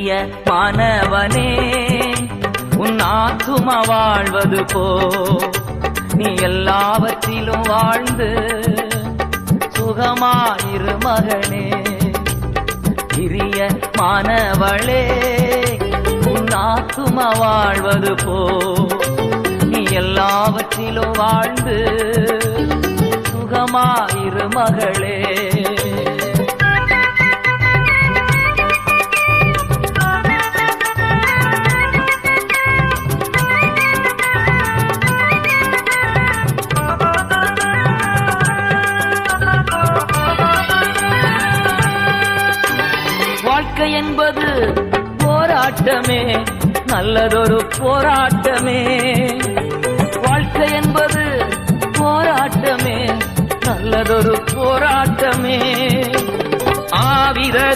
பிரிய மாணவனே உன் ஆத்துமா வாழ்வது போ நீ எல்லாவற்றிலும் வாழ்ந்து சுகமாயிரு மகனே. பிரிய மாணவளே உன் ஆத்துமா வாழ்வது போ நீ எல்லாவற்றிலும் வாழ்ந்து சுகமாயிரு மகளே. வாழ்க்கை என்பது போராட்டமே, நல்லதொரு போராட்டமே. வாழ்க்கை என்பது போராட்டமே, நல்லதொரு போராட்டமே. ஆவிர